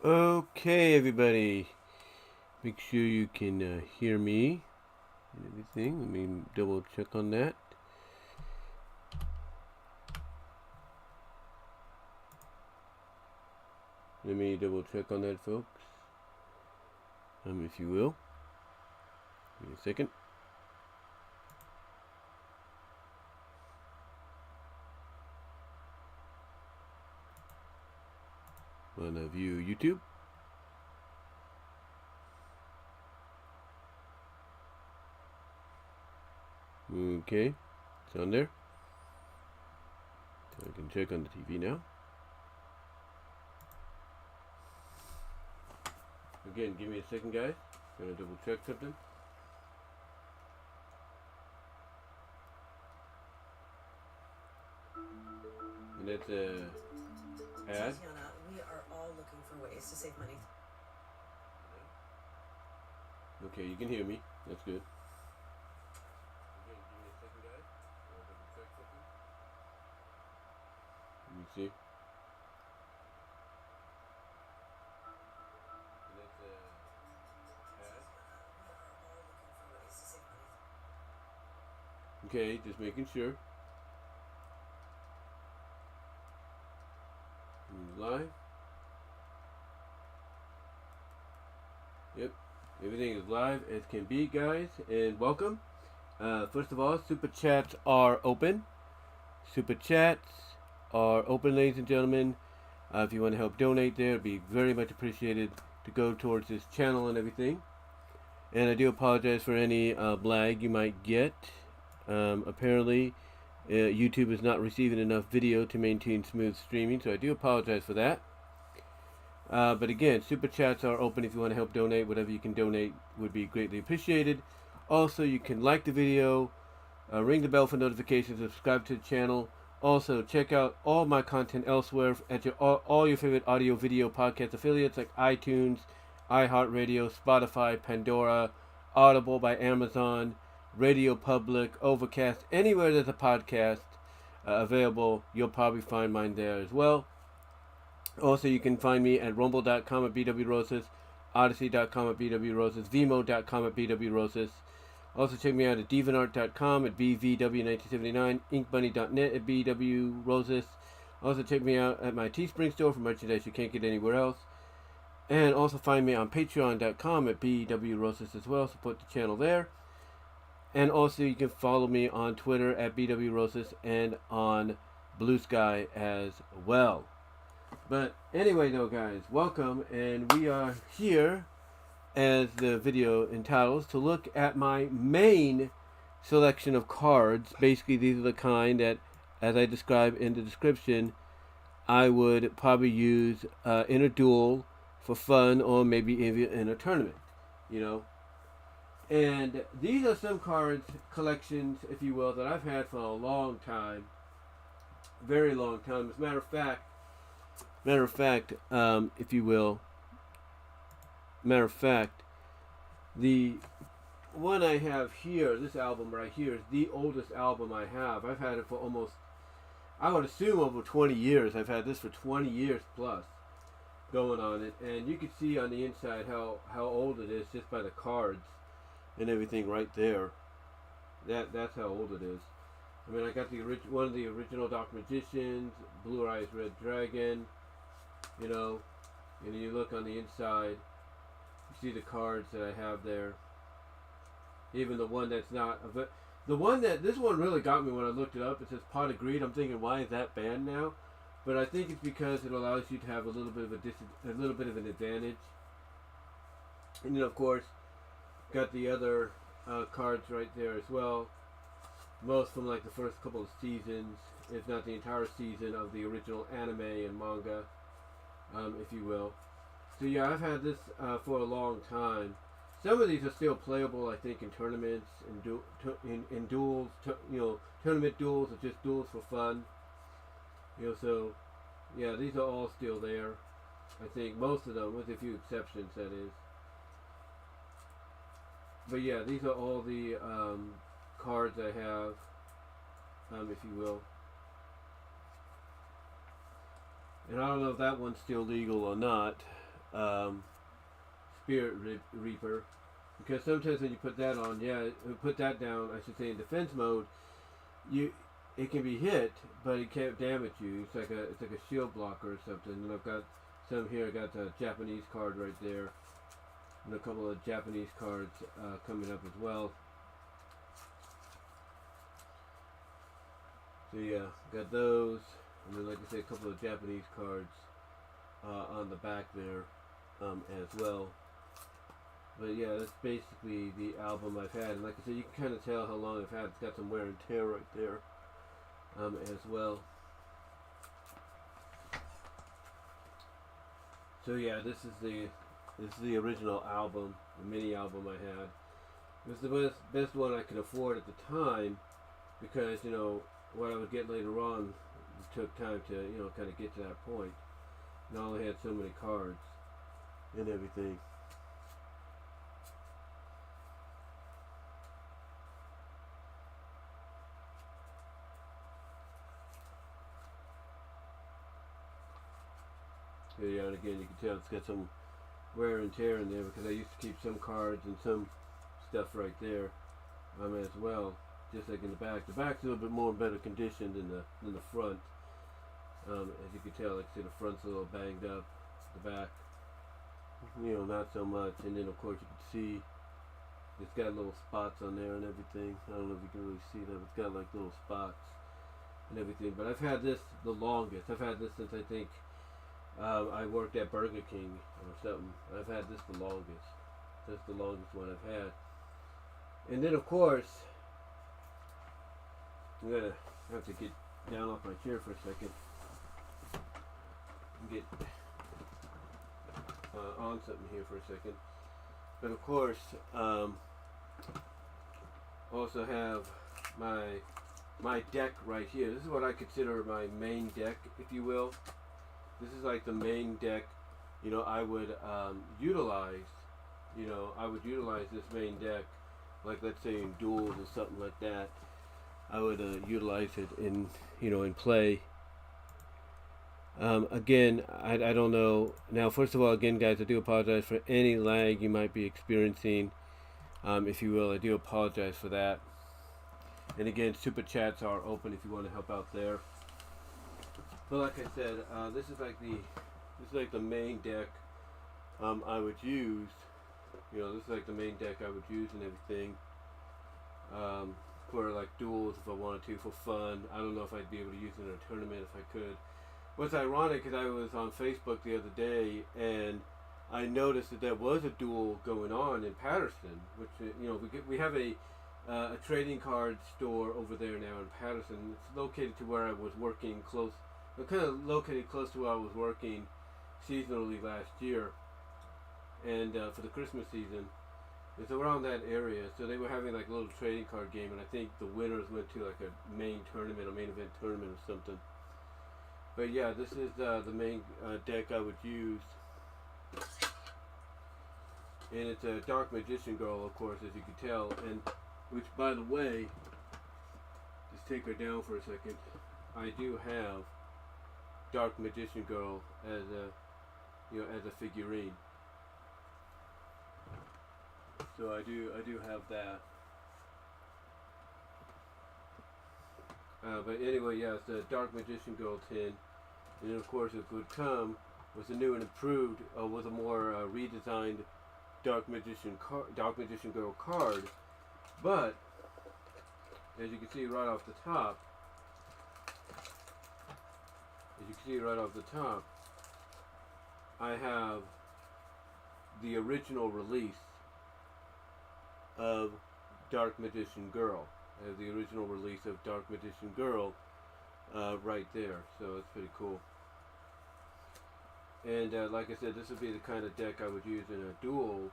Okay, everybody. Make sure you can hear me and everything. Let me double check on that. Let me double check on that, folks. If you will. Give me a second. Wanna view YouTube? Okay, it's on there. So I can check on the TV now. Again, give me a second, guys. Gonna double check something. And that's ad. Tatiana, we are all looking for ways to save money. Okay, you can hear me. That's good. Again, give me a second, guys. Gonna double check something. Let me see. And that's ad. Okay, just making sure. Live. Yep, everything is live as can be, guys, and welcome. First of all, super chats are open. Super chats are open, ladies and gentlemen. If you want to help donate there, it'd be very much appreciated to go towards this channel and everything. And I do apologize for any lag you might get. Apparently, YouTube is not receiving enough video to maintain smooth streaming, so I do apologize for that. But again, super chats are open if you want to help donate. Whatever you can donate would be greatly appreciated. Also, you can like the video, ring the bell for notifications, subscribe to the channel. Also, check out all my content elsewhere at all your favorite audio video podcast affiliates like iTunes, iHeartRadio, Spotify, Pandora, Audible by Amazon, Radio Public, Overcast. Anywhere there's a podcast available, you'll probably find mine there as well. Also, you can find me at rumble.com at bwroses, odyssey.com at bwroses, VENMO.com at bwroses. Also, check me out at deviantart.com at bvw1979, inkbunny.net at bwroses. Also, check me out at my Teespring store for merchandise you can't get anywhere else. And also find me on patreon.com at bwroses as well. Support the channel there. And also, you can follow me on Twitter at bwroses and on Blue Sky as well. But anyway, though, guys, welcome, and we are here, as the video entitles, to look at my main selection of cards. Basically, these are the kind that, as I describe in the description, I would probably use in a duel for fun, or maybe even in a tournament, you know. And these are some cards, collections, if you will, that I've had for a long time, very long time. As a matter of fact, if you will, the one I have here, this album right here, is the oldest album I have. I've had it for almost, I would assume, over 20 years. I've had this for 20 years plus going on it. And you can see on the inside how old it is just by the cards and everything right there. That's how old it is. I mean, I got one of the original Dark Magicians, Blue Eyes Red Dragon, you know, and you look on the inside, you see the cards that I have there. Even the one that's not, this one really got me when I looked it up. It says Pot of Greed. I'm thinking, why is that banned now? But I think it's because it allows you to have a little bit of an advantage. And then, of course, got the other cards right there as well. Most from like the first couple of seasons, if not the entire season of the original anime and manga, if you will. So yeah, I've had this for a long time. Some of these are still playable, I think, in tournaments, in duels, tournament duels, or just duels for fun. So yeah, these are all still there. I think most of them, with a few exceptions, that is. But yeah, these are all the cards I have, if you will. And I don't know if that one's still legal or not. um, Spirit Reaper, because sometimes when you put that on, put that down, I should say, in defense mode, it can be hit, but it can't damage you. It's like a shield blocker or something. And I've got some here. I got the Japanese card right there, and a couple of Japanese cards coming up as well. So yeah, got those, and then like I said, a couple of Japanese cards on the back there as well. But yeah, that's basically the album I've had, and like I said, you can kind of tell how long I've had. It's got some wear and tear right there as well. So yeah, this is the original album, the mini album I had. It was the best one I could afford at the time, because what I would get later on took time to kind of get to that point, and I only had so many cards and everything. Yeah, and again, you can tell it's got some wear and tear in there, because I used to keep some cards and some stuff right there as well, just like in the back. The back's a little bit more in better condition than the front. As you can tell, like I said, the front's a little banged up. The back, not so much. And then of course you can see it's got little spots on there and everything. I don't know if you can really see that. It's got like little spots and everything. But I've had this the longest. I've had this since I think I worked at Burger King or something. I've had this the longest. That's the longest one I've had. And then of course, I'm gonna have to get down off my chair for a second and get on something here for a second. But of course, also have my deck right here. This is what I consider my main deck, if you will. This is like the main deck, I would utilize. I would utilize this main deck, like let's say in duels or something like that. I would utilize it in play. Again, I don't know. Now, first of all, again, guys, I do apologize for any lag you might be experiencing, if you will. I do apologize for that. And again, super chats are open if you want to help out there. But like I said, this is like the main deck I would use. This is like the main deck I would use and everything. For like duels, if I wanted to, for fun. I don't know if I'd be able to use it in a tournament if I could. What's ironic is I was on Facebook the other day, and I noticed that there was a duel going on in Patterson, which we have a trading card store over there now in Patterson. It's located to where I was working close. Kind of located close to where I was working seasonally last year, and for the Christmas season. It's around that area, so they were having like a little trading card game, and I think the winners went to like a main event tournament or something. But yeah, this is the main deck I would use, and it's a Dark Magician Girl, of course, as you can tell, and which, by the way, just take her down for a second. I do have Dark Magician Girl as a figurine. So I do have that. But anyway, yeah, it's the Dark Magician Girl tin, and then of course it would come with a new and improved, with a more redesigned Dark Magician Girl card. But as you can see right off the top, I have the original release of Dark Magician Girl. I have the original release of Dark Magician Girl right there, so it's pretty cool. And like I said, this would be the kind of deck I would use in a duel.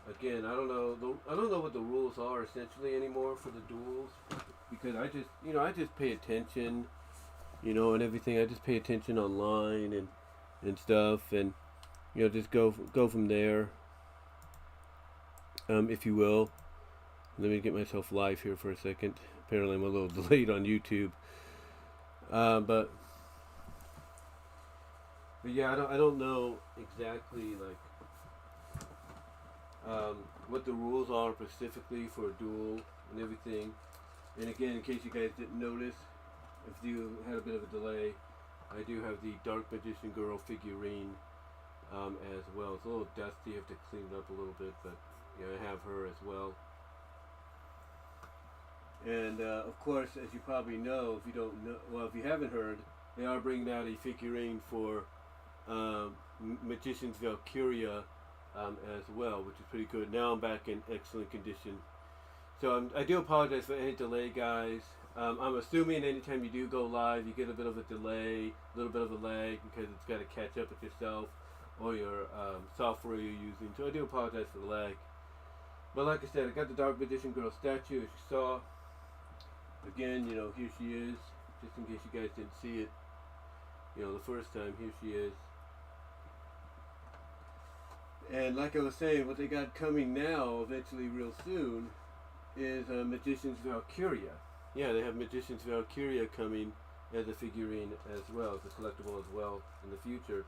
Again, I don't know what the rules are essentially anymore for the duels, because I just pay attention, and everything. I just pay attention online and stuff, and just go from there. If you will. Let me get myself live here for a second. Apparently I'm a little delayed on YouTube. But But yeah, I don't know exactly like what the rules are specifically for a duel and everything. And again, in case you guys didn't notice, if you had a bit of a delay, I do have the Dark Magician Girl figurine as well. It's a little dusty, I have to clean it up a little bit, but yeah, I have her as well. And of course, as you probably know, if you don't know, well, if you haven't heard, they are bringing out a figurine for Magician's Valkyria as well, which is pretty good. Now I'm back in excellent condition. So I do apologize for any delay, guys. I'm assuming anytime you do go live, you get a bit of a delay, a little bit of a lag because it's got to catch up with yourself or your software you're using. So I do apologize for the lag. But like I said, I got the Dark Magician Girl statue, as you saw. Again, you know, here she is. Just in case you guys didn't see it, you know, the first time, here she is. And like I was saying, what they got coming now, eventually real soon, is Magician's Valkyria. Yeah, they have Magician's Valkyria coming as a figurine as well, as a collectible as well in the future.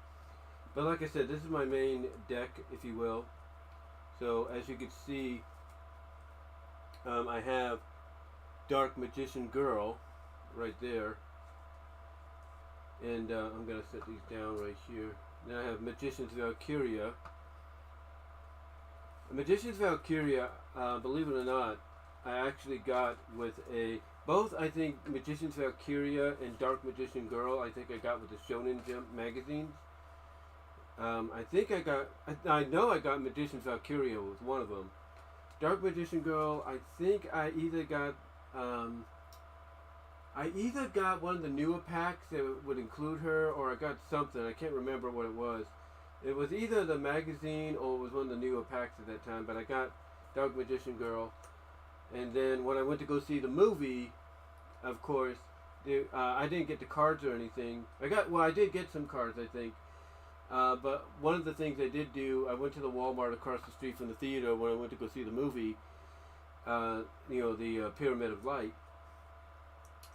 But like I said, this is my main deck, if you will. So as you can see, I have Dark Magician Girl right there. And I'm going to set these down right here. Then I have Magician's Valkyria. Magician's Valkyria, believe it or not, I actually got with both I think Magician's Valkyria and Dark Magician Girl, I think I got with the Shonen Jump magazines. I know I got Magician's Valkyria with one of them. Dark Magician Girl, I think I either got one of the newer packs that would include her, or I got something. I can't remember what it was. It was either the magazine or it was one of the newer packs at that time, but I got Dark Magician Girl. And then when I went to go see the movie, of course, I didn't get the cards or anything. I did get some cards, I think. But one of the things I did do, I went to the Walmart across the street from the theater when I went to go see the movie, the Pyramid of Light.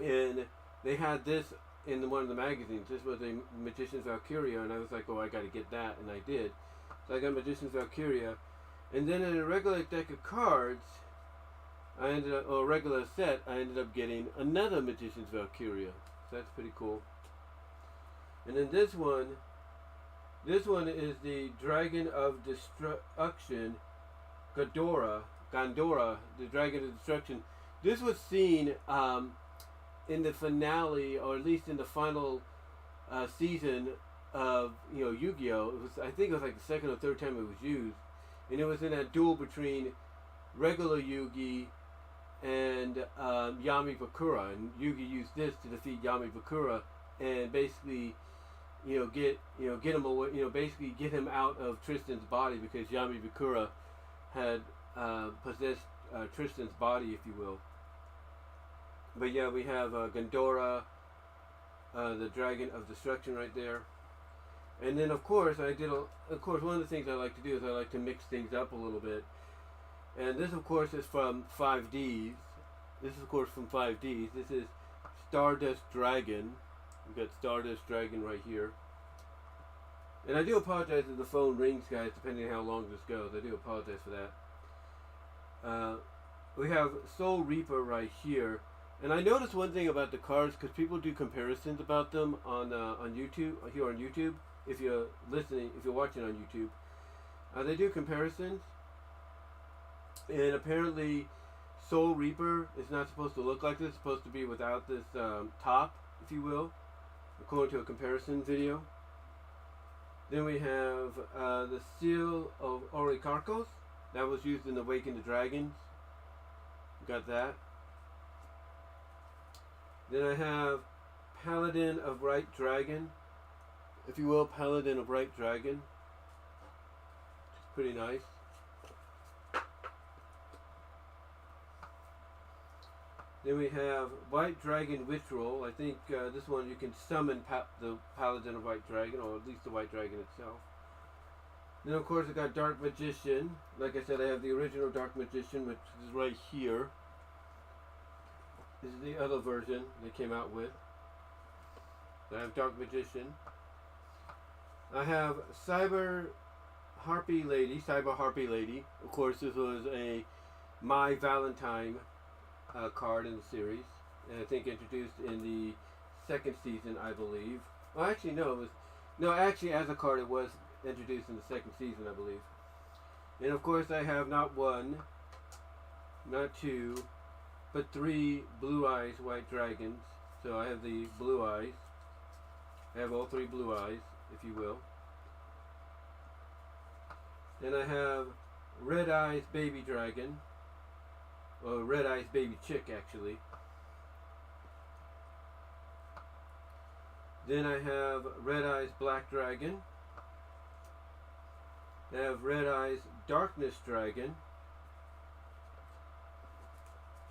And they had this in one of the magazines. This was a Magician's Valkyria, and I was like, oh, I got to get that, and I did. So I got Magician's Valkyria. And then in a regular deck of cards, or a regular set, I ended up getting another Magician's Valkyria. So that's pretty cool. And then this one is the Dragon of Destruction, Gondora, the Dragon of Destruction. This was seen in the finale, or at least in the final season of Yu-Gi-Oh. I think it was like the second or third time it was used, and it was in that duel between regular Yugi and Yami Bakura, and Yugi used this to defeat Yami Bakura and basically get him away, basically get him out of Tristan's body, because Yami Bakura had possessed Tristan's body, if you will. But yeah, we have Gondora, the Dragon of Destruction right there. And then of course one of the things I like to do is I like to mix things up a little bit. And this of course is from 5Ds. This is of course from 5Ds. This is Stardust Dragon. We've got Stardust Dragon right here. And I do apologize if the phone rings, guys, depending on how long this goes. I do apologize for that. We have Soul Reaper right here. And I noticed one thing about the cards, because people do comparisons about them on YouTube, here on YouTube. If you're watching on YouTube, they do comparisons. And apparently, Soul Reaper is not supposed to look like this. It's supposed to be without this top, if you will, according to a comparison video. Then we have the Seal of Orikarkos. That was used in Awaken the Dragons. Got that. Then I have Paladin of Bright Dragon, if you will, Paladin of Bright Dragon. Which is pretty nice. Then we have White Dragon Withdrawal. I think this one you can summon the Paladin of White Dragon, or at least the White Dragon itself. Then of course I got Dark Magician. Like I said, I have the original Dark Magician, which is right here. This is the other version they came out with. So I have Dark Magician. I have Cyber Harpy Lady. Cyber Harpy Lady. Of course, this was a My Valentine card in the series, and I think introduced in the second season, I believe. Well, actually, no, it was no. Actually, as a card, it was introduced in the second season, I believe. And of course, I have not one, not two, but three Blue Eyes White Dragons. So I have the Blue Eyes. I have all three Blue Eyes, if you will. Then I have Red Eyes Baby Dragon. Or Red Eyes Baby Chick, actually. Then I have Red Eyes Black Dragon. I have Red Eyes Darkness Dragon.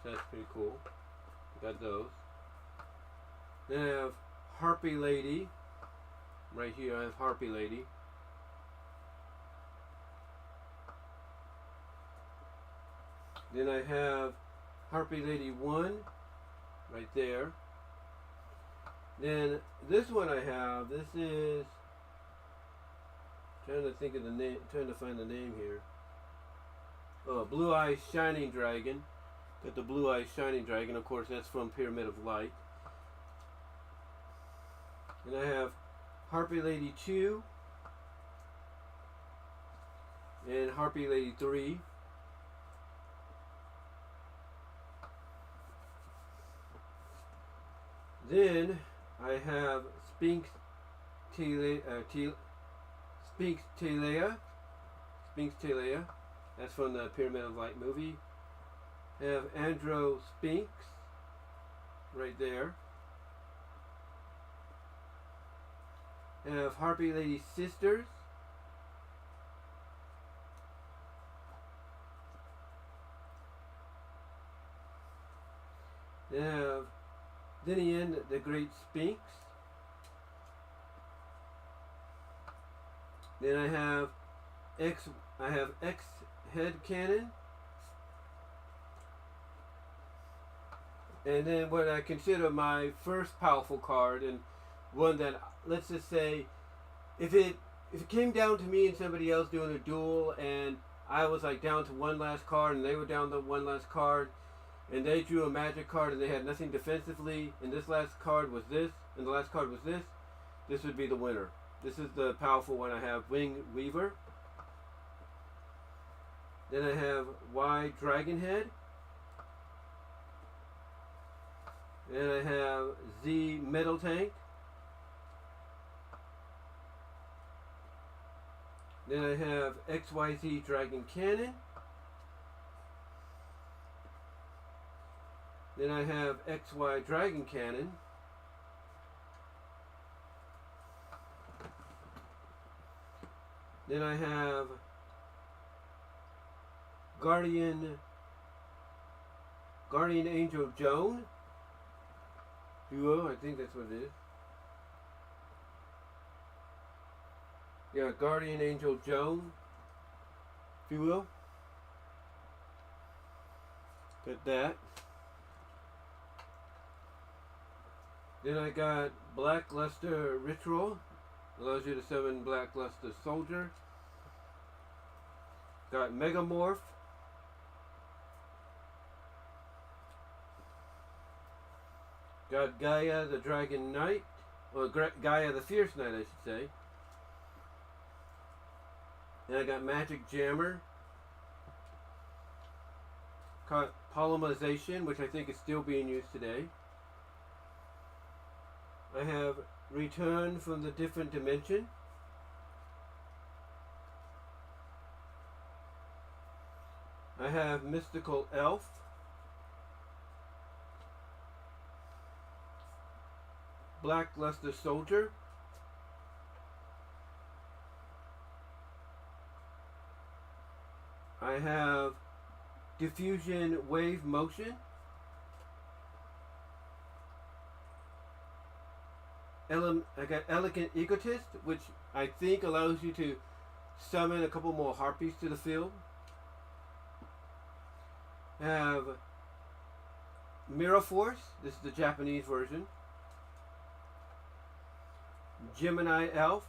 So that's pretty cool. Got those. Then I have Harpy Lady. Right here I have Harpy Lady. Then I have Harpy Lady 1 right there. Then this one I have, this is, trying to think of the name, trying to find the name here. Oh, Blue Eyes Shining Dragon. Got the Blue Eyes Shining Dragon, of course that's from Pyramid of Light. And I have Harpy Lady 2 and Harpy Lady 3. Then I have Sphinx Telea. That's from the Pyramid of Light movie. I have Andro Sphinx right there. I have Harpy Lady Sisters. Then I have Dinian the Great Sphinx. Then I have X Head Cannon. And then what I consider my first powerful card, and one that, let's just say, if it came down to me and somebody else doing a duel, and I was like down to one last card and they were down to one last card, and they drew a magic card and they had nothing defensively, and this last card was this, and the last card was this would be the winner. This is the powerful one. I have Wing Weaver. Then I have Y Dragonhead. And I have Z Metal Tank. Then I have XYZ Dragon Cannon. Then I have XY Dragon Cannon. Then I have Guardian Angel Joan. Duo, I think that's what it is. Yeah, Guardian Angel Joan. If you will. Got that. Then I got Black Luster Ritual. Allows you to summon Black Luster Soldier. Got Megamorph. Got Gaia the Dragon Knight. Or Gaia the Fierce Knight, I should say. Then I got Magic Jammer. Got Polymerization, which I think is still being used today. I have Return from the Different Dimension. I have Mystical Elf. Black Luster Soldier. I have Diffusion Wave Motion. I got Elegant Egotist, which I think allows you to summon a couple more harpies to the field. I have Mirror Force. This is the Japanese version. Gemini Elf.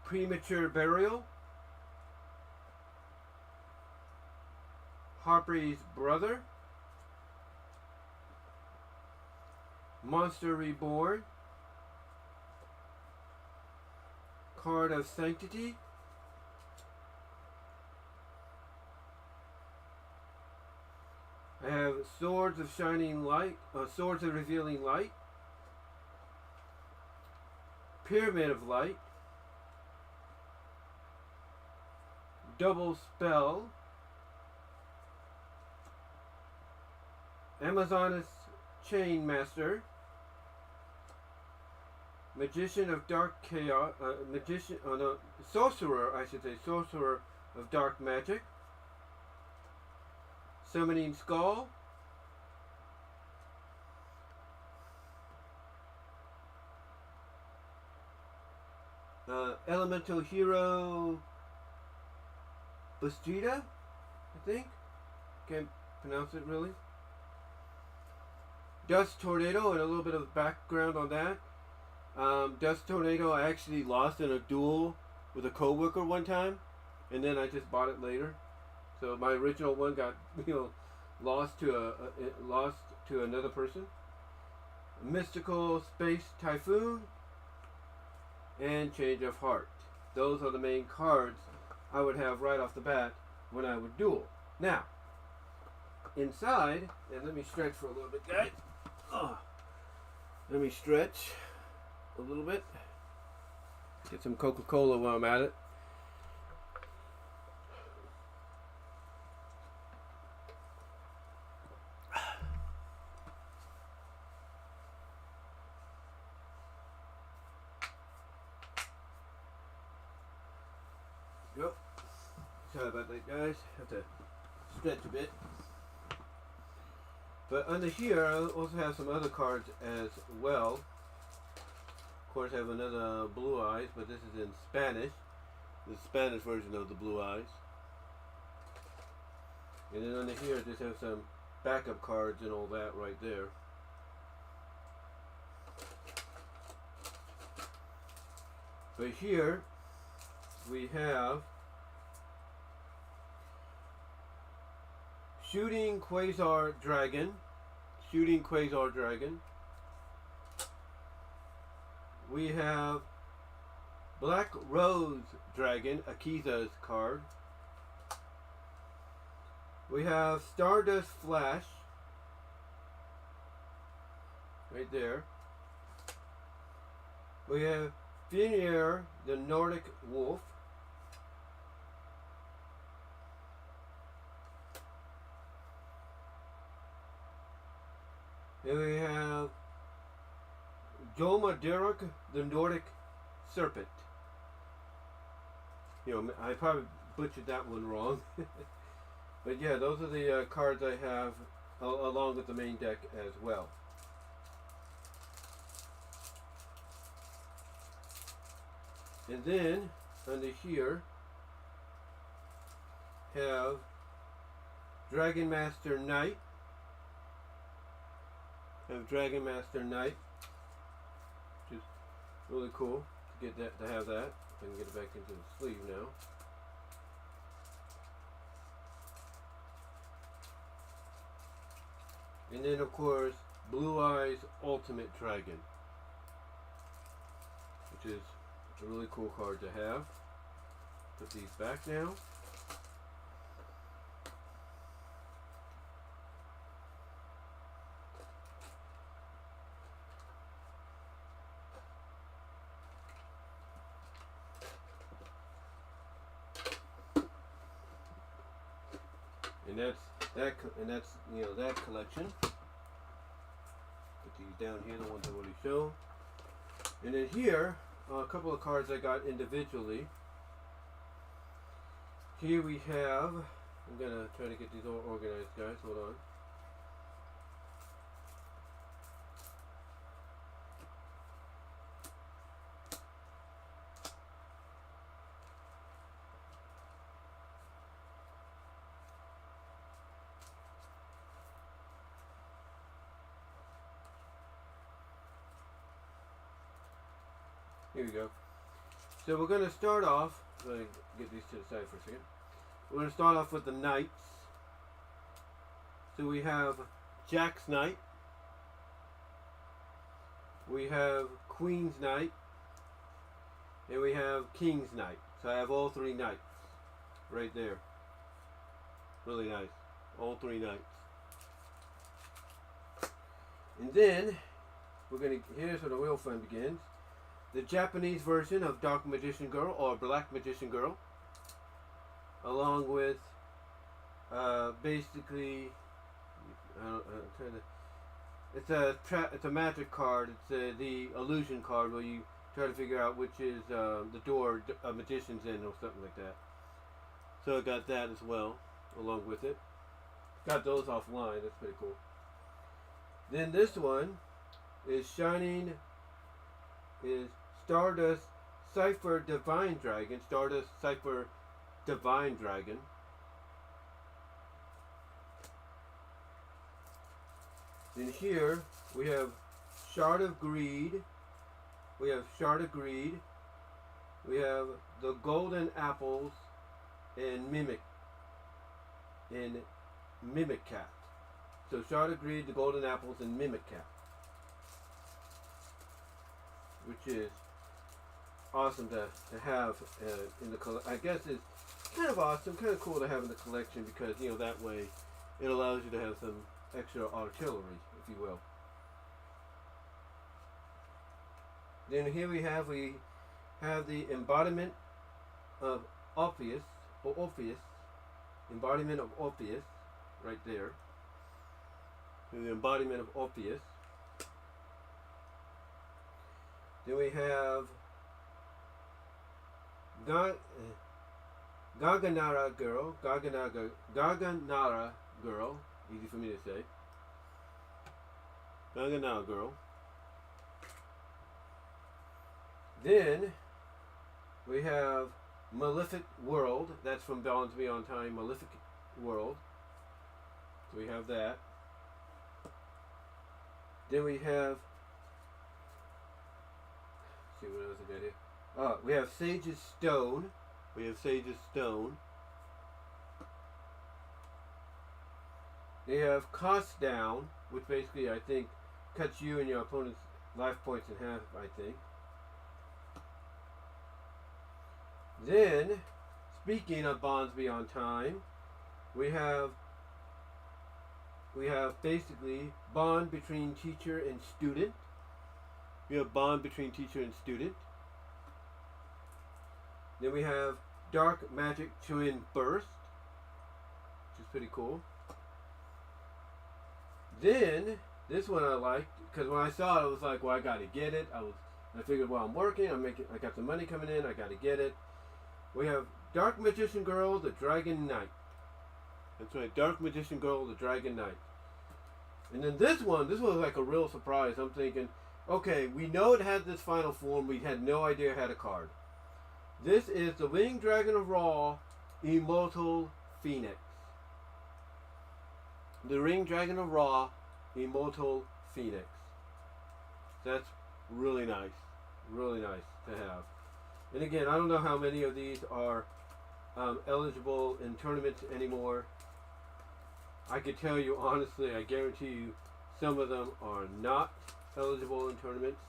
Premature Burial, Harpy's Brother, Monster Reborn, Card of Sanctity, I have Swords of Shining Light, Swords of Revealing Light, Pyramid of Light, Double Spell, Amazoness Chain Master, Magician of Dark Chaos, Sorcerer, I should say, Sorcerer of Dark Magic, Summoning Skull, Elemental Hero Bastida, I think. Can't pronounce it really. Dust Tornado, and a little bit of background on that. Dust Tornado I actually lost in a duel with a coworker one time, and then I just bought it later. So my original one got lost to another person. Mystical Space Typhoon and Change of Heart. Those are the main cards I would have right off the bat when I would duel. Now, inside, and let me stretch for a little bit, guys. Let me stretch a little bit. Get some Coca-Cola while I'm at it. Yep. Sorry about that, guys. Have to stretch a bit. But under here, I also have some other cards as well. Of course, I have another Blue Eyes, but this is in Spanish. The Spanish version of the Blue Eyes. And then under here, I just have some backup cards and all that right there. But here, we have Shooting Quasar Dragon. Shooting Quasar Dragon. We have Black Rose Dragon, Akiza's card. We have Stardust Flash. Right there. We have Fenrir, the Nordic Wolf. Then we have Jomadiruk, the Nordic Serpent. I probably butchered that one wrong. But yeah, those are the cards I have along with the main deck as well. And then, under here, have Dragon Master Knight. Have Dragon Master Knight, which is really cool to get that, to have that. I can get it back into the sleeve now. And then of course Blue Eyes Ultimate Dragon, which is a really cool card to have. Put these back now. And that's that collection. Put these down here, the ones I already showed. And then here, a couple of cards I got individually. Here we have, I'm gonna try to get these all organized, guys. Hold on. Here we go. So we're going to start off. Let me get these to the side for a second. We're going to start off with the knights. So we have Jack's Knight. We have Queen's Knight. And we have King's Knight. So I have all three knights right there. Really nice. All three knights. And then here's where the real fun begins. The Japanese version of Dark Magician Girl or Black Magician Girl, along with basically, it's a magic card. It's the illusion card where you try to figure out which is the door a magician's in or something like that. So I got that as well, along with it. Got those offline. That's pretty cool. Then this one is Stardust Cypher Divine Dragon. Stardust Cypher Divine Dragon. Then here we have Shard of Greed. We have Shard of Greed. We have the Golden Apples and Mimic Cat. So Shard of Greed, the Golden Apples, and Mimic Cat, which is awesome to have in the collection. I guess it's kind of awesome, kind of cool to have in the collection because that way it allows you to have some extra artillery, if you will. Then here we have the embodiment of Orpheus, embodiment of Orpheus, right there. The embodiment of Orpheus. Then we have Gaganara Girl, easy for me to say. Gaganara Girl. Then we have Malefic World. That's from Balance Me on Time. Malefic World. So we have that. Then we have. Let's see what else I got here. We have Sage's Stone. They have Cost Down, which basically I think cuts you and your opponent's life points in half, I think. Then, speaking of Bonds Beyond Time, we have basically bond between teacher and student. We have bond between teacher and student. Then we have Dark Magic Twin Burst, which is pretty cool. Then this one I liked because when I saw it, I was like, well, I gotta get it. I figured while I'm working, I got some money coming in. I gotta get it. We have Dark Magician Girl, the Dragon Knight. That's right, Dark Magician Girl, the Dragon Knight. And then this was like a real surprise. I'm thinking, okay, we know it had this final form. We had no idea it had a card. This is the Winged Dragon of Ra, Immortal Phoenix. The Ring Dragon of Ra, Immortal Phoenix. That's really nice. Really nice to have. And again, I don't know how many of these are eligible in tournaments anymore. I could tell you honestly, I guarantee you, some of them are not eligible in tournaments.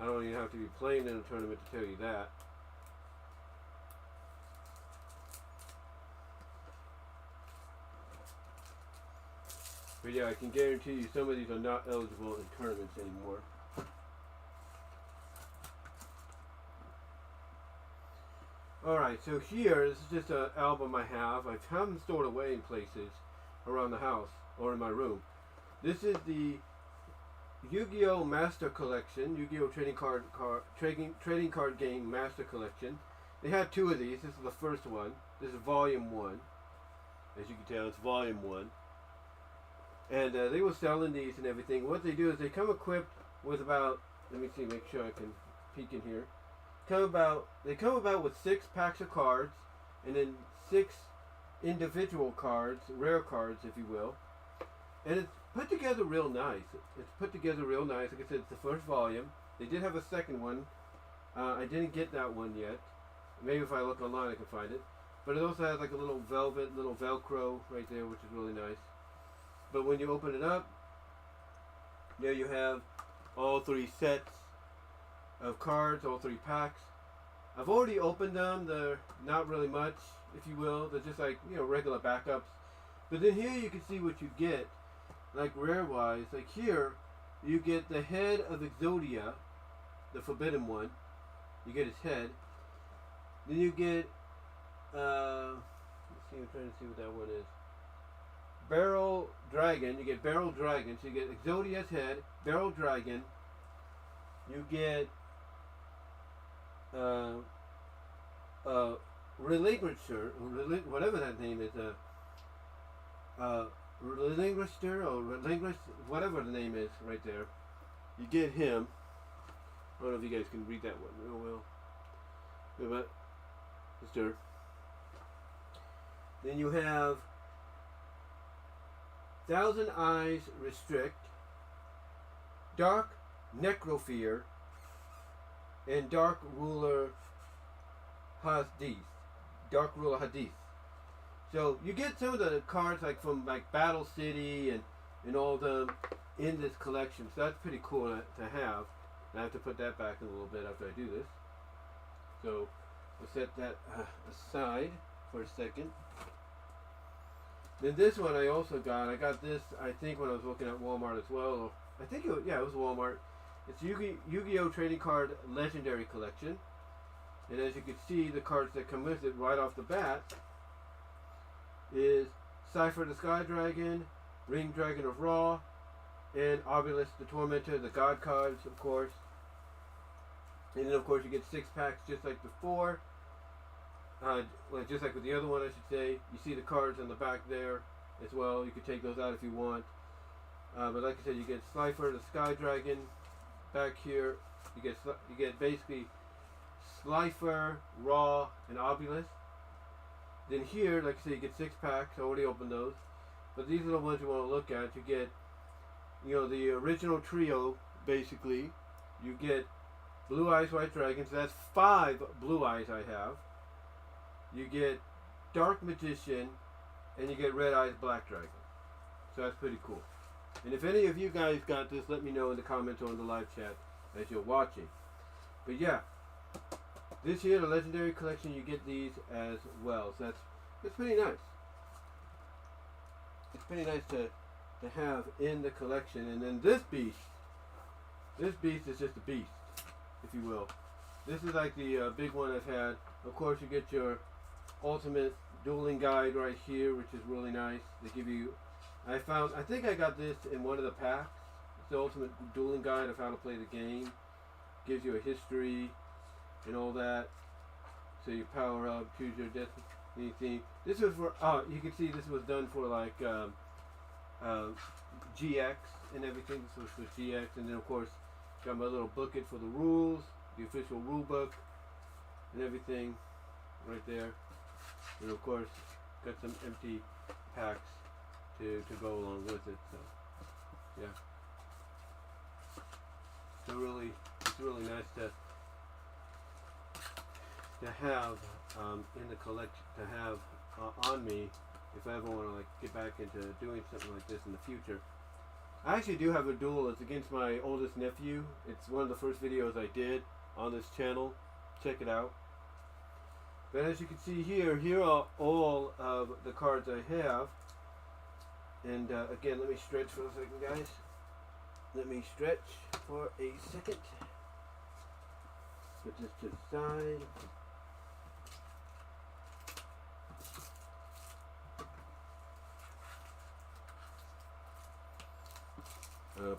I don't even have to be playing in a tournament to tell you that. But yeah, I can guarantee you some of these are not eligible in tournaments anymore. Alright, so here, this is just an album I have. I have them stored away in places around the house or in my room. This is the Yu-Gi-Oh! Master Collection, Yu-Gi-Oh! Trading card game Master Collection. They had two of these. This is the first one. This is Volume 1. As you can tell, it's Volume 1. And they were selling these and everything. What they do is they come equipped with about, let me see, make sure I can peek in here. They come about with 6 packs of cards, and then 6 individual cards, rare cards, if you will. And it's put together real nice. Like I said, it's the first volume. They did have a second one I didn't get that one yet. Maybe if I look online I can find it. But it also has like a little velvet, little Velcro right there, which is really nice. But when you open it up, there you have all 3 sets of cards, all 3 packs. I've already opened them. They're not really much, if you will. They're just like, regular backups. But then here you can see what you get, like rare-wise. Like here, you get the head of Exodia, the forbidden one. You get his head. Then you get, let's see, I'm trying to see what that one is. Barrel Dragon. You get Barrel Dragon. So you get Exodia's head, Barrel Dragon. You get Relinquisher, whatever that name is, Relinquisher or Relinquish, whatever the name is right there. You get him. I don't know if you guys can read that one real well. But, Mr. Then you have Thousand Eyes Restrict, Dark Necrofear, and Dark Ruler Hadith. Dark Ruler Hadith. So you get some of the cards like from like Battle City and all them in this collection. So that's pretty cool to have. I have to put that back in a little bit after I do this. So we'll set that aside for a second. Then this one I also got. I got this, I think, when I was looking at Walmart as well. I think it was Walmart. It's Yu-Gi-Oh! Trading Card Legendary Collection. And as you can see, the cards that come with it right off the bat is Cypher the Sky Dragon, Ring Dragon of Ra, and Obelisk the Tormentor, the God cards, of course. And then, of course, you get 6 packs just like before. Well, just like with the other one, I should say. You see the cards on the back there as well. You can take those out if you want. But like I said, you get Cypher the Sky Dragon back here. You get basically Slifer, Ra, and Obelisk. Then here, like I said, you get 6 packs. I already opened those. But these are the ones you want to look at. You get, the original trio, basically. You get Blue Eyes White Dragon. So that's 5 Blue Eyes I have. You get Dark Magician. And you get Red Eyes Black Dragon. So that's pretty cool. And if any of you guys got this, let me know in the comments or in the live chat as you're watching. But yeah, this year, the Legendary Collection, you get these as well. So that's pretty nice. It's pretty nice to have in the collection. And then this beast is just a beast, if you will. This is like the big one I've had. Of course, you get your Ultimate Dueling Guide right here, which is really nice. They give you, I think I got this in one of the packs. It's the Ultimate Dueling Guide of how to play the game. Gives you a history and all that. So you power up, choose your destiny theme. This was for, you can see this was done for like GX and everything. This was for GX. And then of course, got my little booklet for the rules, the official rule book and everything right there. And of course, got some empty packs to go along with it. So yeah. So really, it's really nice to have in the collection, to have on me if I ever want to like get back into doing something like this in the future. I actually do have a duel. It's against my oldest nephew. It's one of the first videos I did on this channel. Check it out. But as you can see here are all of the cards I have. And again, let me stretch for a second, guys. Let me stretch for a second. Put this to the side.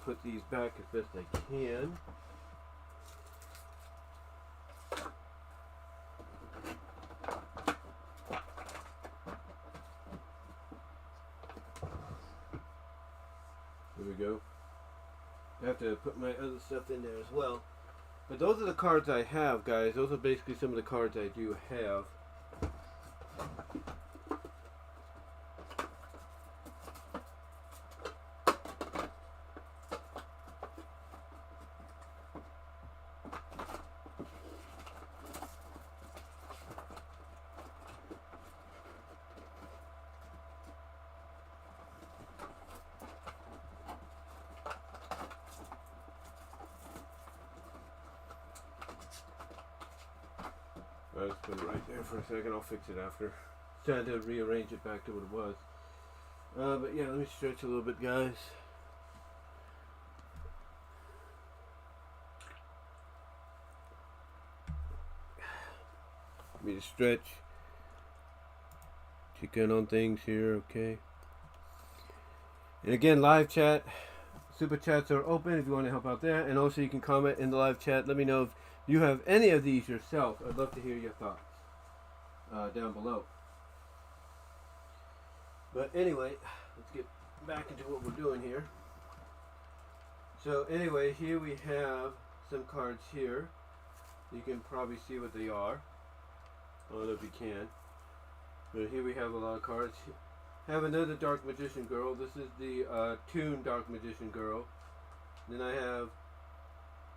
Put these back as best I can. There we go. I have to put my other stuff in there as well. But those are the cards I have, guys. Those are basically some of the cards I do have. I'll just put it right there for a second. I'll fix it after. Trying to rearrange it back to what it was. But yeah, let me stretch a little bit, guys. Let me just stretch. Check in on things here, okay? And again, live chat. Super chats are open if you want to help out there. And also you can comment in the live chat. Let me know if you have any of these yourself. I'd love to hear your thoughts down below. But anyway, let's get back into what we're doing here. So anyway, here we have some cards here. You can probably see what they are. I don't know if you can. But here we have a lot of cards. Have another Dark Magician Girl. This is the Toon Dark Magician Girl. Then I have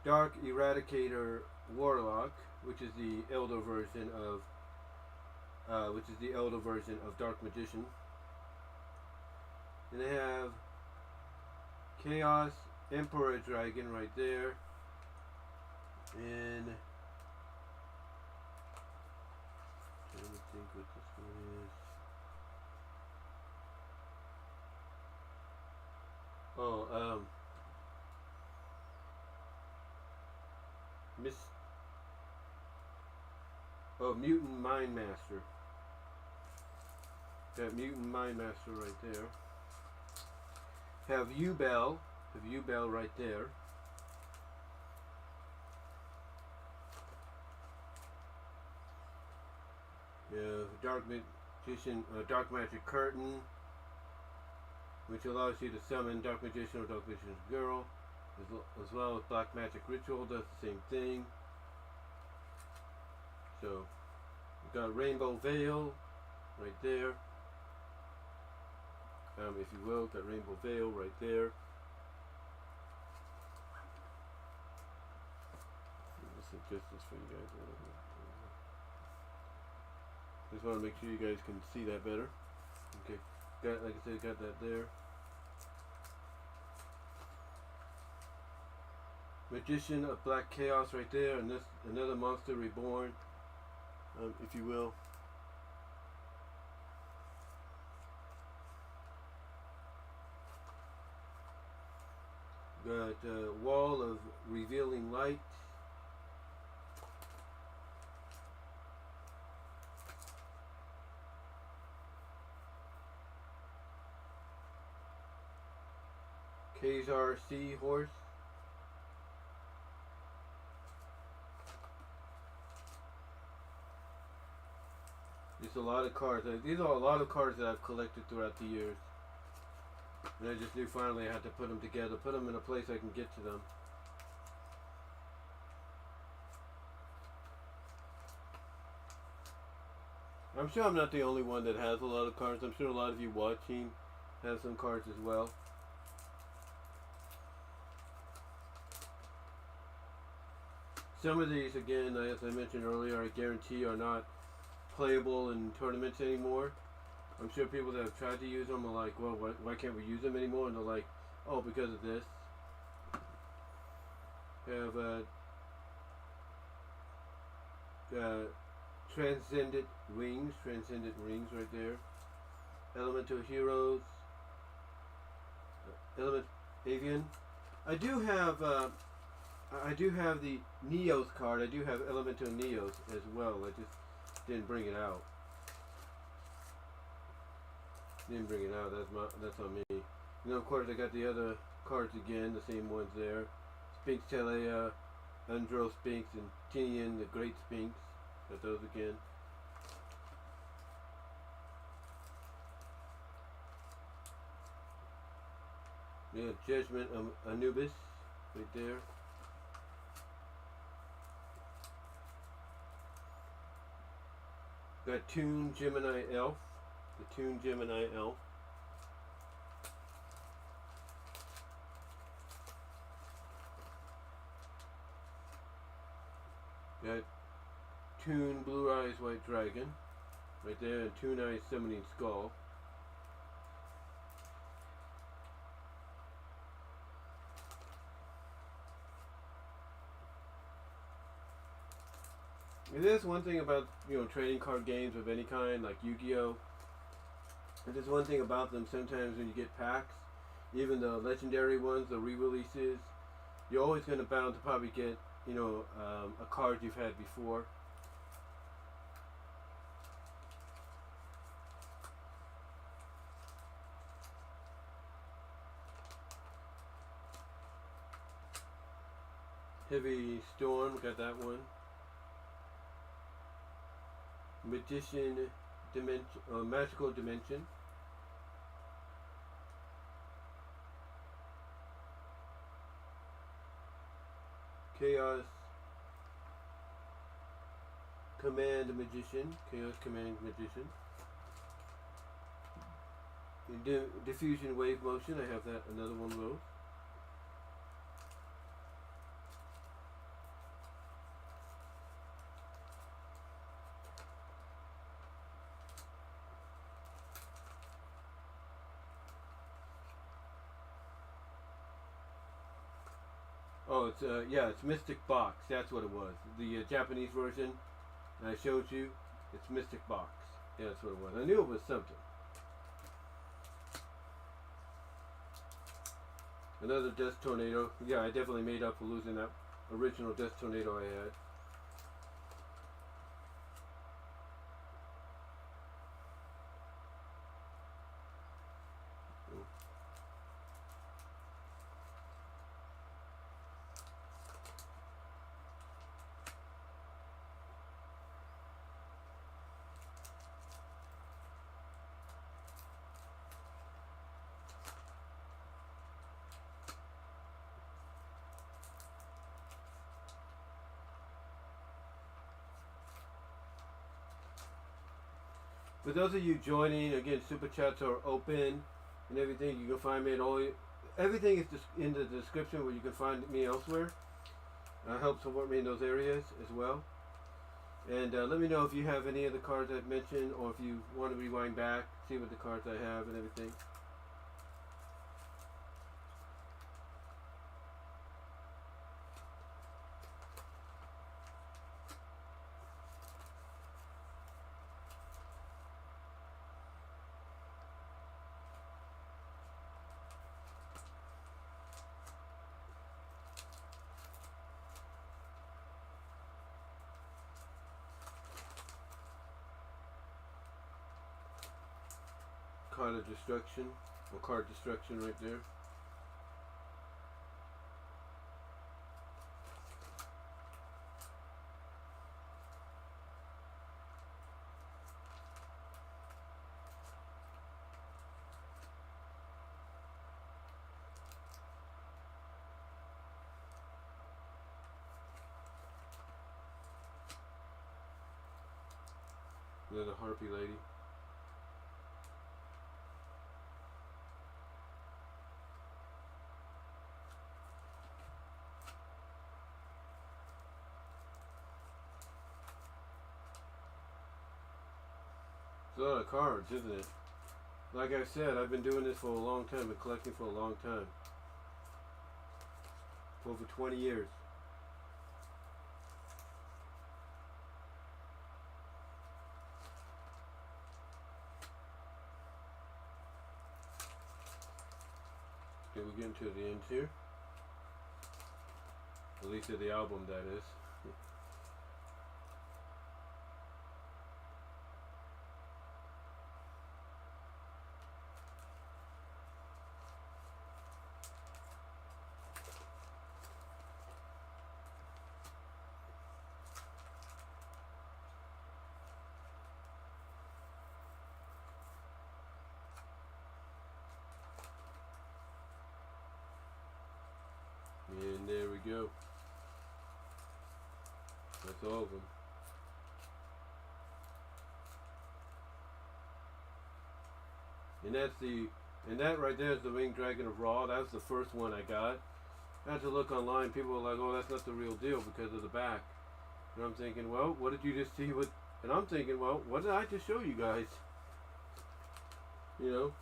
Dark Eradicator Warlock, which is the elder version of Dark Magician. Then I have Chaos Emperor Dragon right there. And trying to think what this one is. Mutant Mind Master. Got Mutant Mind Master right there. Have U-Bell right there. Dark Magician, Dark Magic Curtain, which allows you to summon Dark Magician or Dark Magician's Girl, as well as Black Magic Ritual does the same thing. So we've got Rainbow Veil right there. If you will, got Rainbow Veil right there. Let's adjust this for you guys a little bit. Just want to make sure you guys can see that better. Okay, got, like I said, got that there. Magician of Black Chaos right there, and this another monster reborn, if you will. Got Wall of Revealing Light. Khazar Seahorse. There's a lot of cards. These are a lot of cards that I've collected throughout the years. And I just knew finally I had to put them together, put them in a place I can get to them. I'm sure I'm not the only one that has a lot of cards. I'm sure a lot of you watching have some cards as well. Some of these, again, as I mentioned earlier, I guarantee are not playable in tournaments anymore. I'm sure people that have tried to use them are like, well, why can't we use them anymore? And they're like, oh, because of this. We have Transcendent Rings right there. Elemental Heroes. Element Avian. I do have the Neos card. I do have Elemental Neos as well. I just didn't bring it out. That's on me. And then of course I got the other cards again, the same ones there. Sphinx Telea, Undro Sphinx, and Tinian the Great Sphinx. Got those again. Yeah, Judgment Anubis right there. Got Toon Gemini Elf. The Toon Gemini Elf. Got Toon Blue Eyes White Dragon. Right there, and Toon Eyes Summoning Skull. And there's one thing about, you know, trading card games of any kind, like Yu-Gi-Oh! And there's one thing about them, sometimes when you get packs, even the legendary ones, the re-releases, you're always going to bound to probably get, you know, a card you've had before. Heavy Storm, got that one. Magician Dimension, Magical Dimension. Chaos Command Magician. Chaos Command Magician. Diffusion Wave Motion, I have that, another one of those. Oh, it's yeah, it's Mystic Box. That's what it was. The Japanese version I showed you, it's Mystic Box. Yeah, that's what it was. I knew it was something. Another Dust Tornado. Yeah, I definitely made up for losing that original Dust Tornado I had. For those of you joining, again, super chats are open and everything. You can find me at all. Everything is in the description where you can find me elsewhere. Help support me in those areas as well. And let me know if you have any of the cards I've mentioned, or if you want to rewind back, see what the cards I have and everything. Card of Destruction, or Card Destruction right there. Another Harpy Lady. It's a lot of cards, isn't it? Like I said, I've been doing this for a long time, been collecting for a long time. For over 20 years. Okay, we're getting to the end here. At least of the album, that is. And there we go. That's all of them. And that right there is the Winged Dragon of Ra. That was the first one I got. I had to look online. People were like, "Oh, that's not the real deal because of the back." And I'm thinking, well, what did you just see? And I'm thinking, well, what did I just show you guys? You know.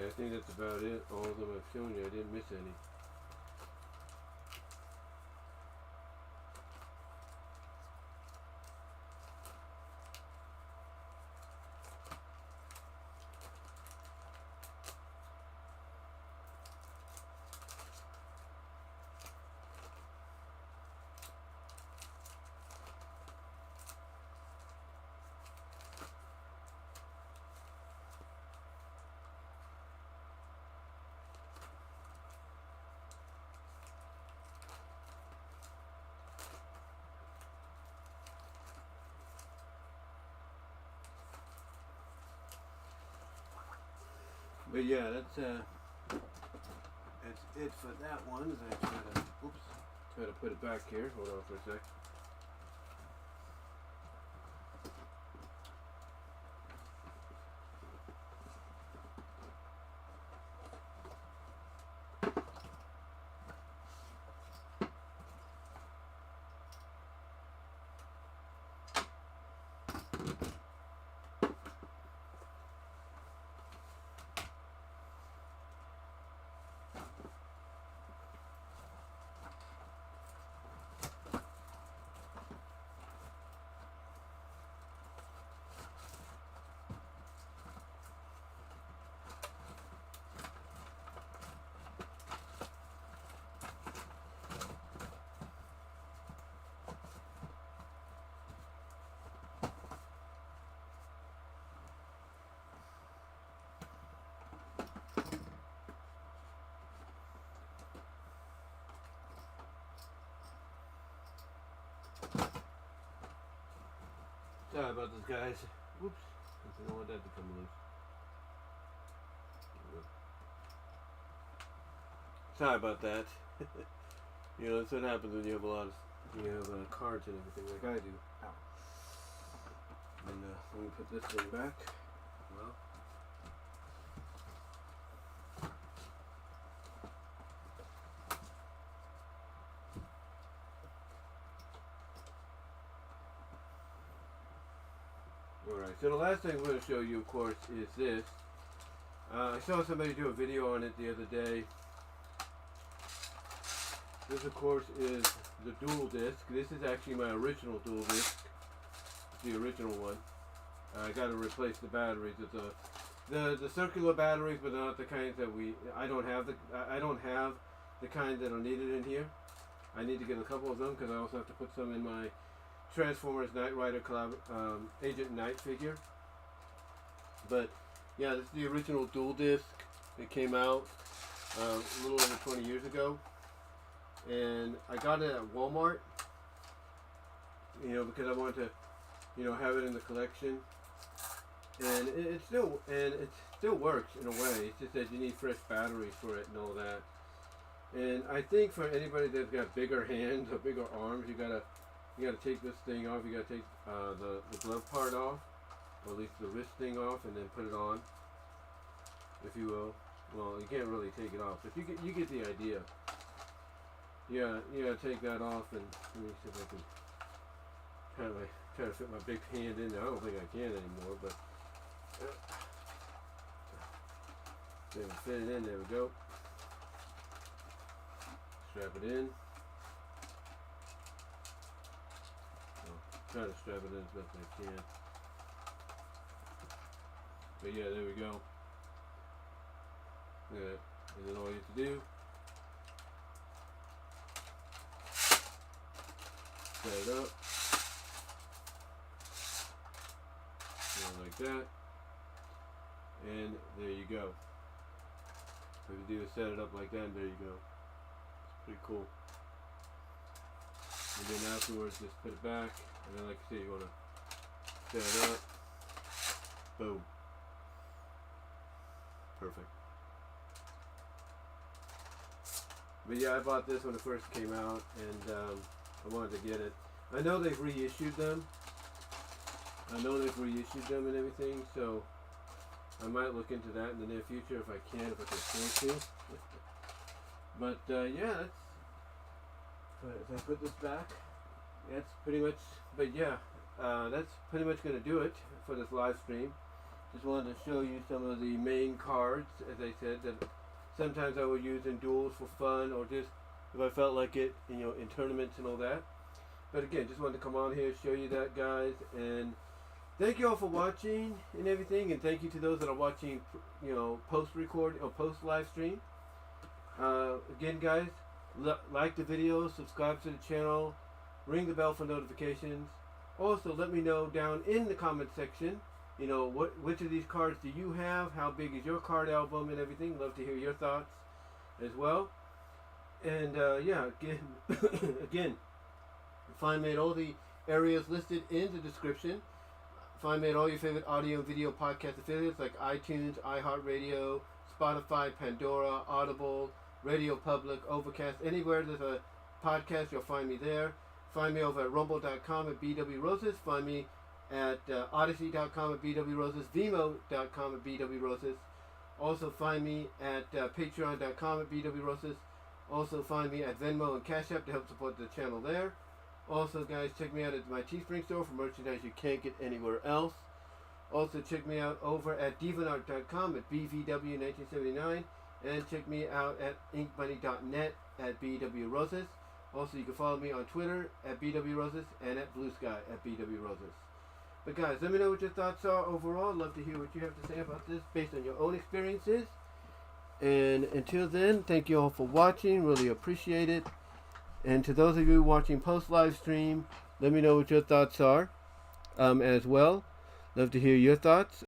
I think that's about it. All of them I've shown you. I didn't miss any. But yeah, that's it for that one. As I try to put it back here. Hold on for a sec. Sorry about this, guys. Whoops. I don't want that to come loose. Sorry about that. You know, that's what happens when you have a lot of cards and everything like I do. Ow. And let me put this thing back. Well. Alright, so the last thing I'm going to show you, of course, is this. I saw somebody do a video on it the other day. This, of course, is the dual disc. This is actually my original dual disc. The original one. I got to replace the batteries. It's the circular batteries, but not the kinds that I don't have the kind that are needed in here. I need to get a couple of them because I also have to put some in my Transformers Knight Rider Agent Knight figure. But yeah, this is the original dual disc. It came out a little over 20 years ago, and I got it at Walmart. You know, because I wanted to, you know, have it in the collection, and it still works in a way. It's just that you need fresh batteries for it and all that. And I think for anybody that's got bigger hands or bigger arms, you gotta take this thing off. You gotta take the glove part off, or at least the wrist thing off, and then put it on, if you will. Well, you can't really take it off, but you get the idea. Yeah, you gotta take that off, and let me see if I can try to fit my big hand in there. I don't think I can anymore, but there we fit it in. There we go. Strap it in. Try to strap it in as best I can. But yeah, there we go. Look at that. And then all you have to do, set it up. Like that. And there you go. What you do is set it up like that, and there you go. It's pretty cool. And then afterwards, just put it back. And then, like I said, you want to set it up. Boom. Perfect. But yeah, I bought this when it first came out, and I wanted to get it. I know they've reissued them. and everything, so I might look into that in the near future if I can afford to. But yeah, if I put this back, that's pretty much. But yeah, that's pretty much gonna do it for this live stream. just wanted to show you some of the main cards, as I said, that sometimes I would use in duels for fun, or just if I felt like it, in tournaments and all that. But again, just wanted to come on here, show you that, guys, and thank you all for watching and everything, and thank you to those that are watching, post record or post live stream. Again, guys, like the video, subscribe to the channel, ring the bell for notifications. Also, let me know down in the comment section, which of these cards do you have? How big is your card album and everything? Love to hear your thoughts as well. And again, FineMade, all the areas listed in the description. FineMade, all your favorite audio and video podcast affiliates like iTunes, iHeartRadio, Spotify, Pandora, Audible, Radio Public, Overcast. Anywhere there's a podcast, you'll find me there. Find me over at rumble.com at bwroses. Find me at odyssey.com at bwroses, VENMO.com at bwroses. Also find me at patreon.com at bwroses. Also find me at Venmo and Cash App to help support the channel there. Also, guys, check me out at my Teespring store for merchandise you can't get anywhere else. Also, check me out over at divanart.com at BVW1979. And check me out at inkmoney.net at BWRoses. Also, you can follow me on Twitter at BWRoses and at Blue Sky at BWRoses. But guys, let me know what your thoughts are overall. Love to hear what you have to say about this based on your own experiences. And until then, thank you all for watching. Really appreciate it. And to those of you watching post live stream, let me know what your thoughts are as well. Love to hear your thoughts.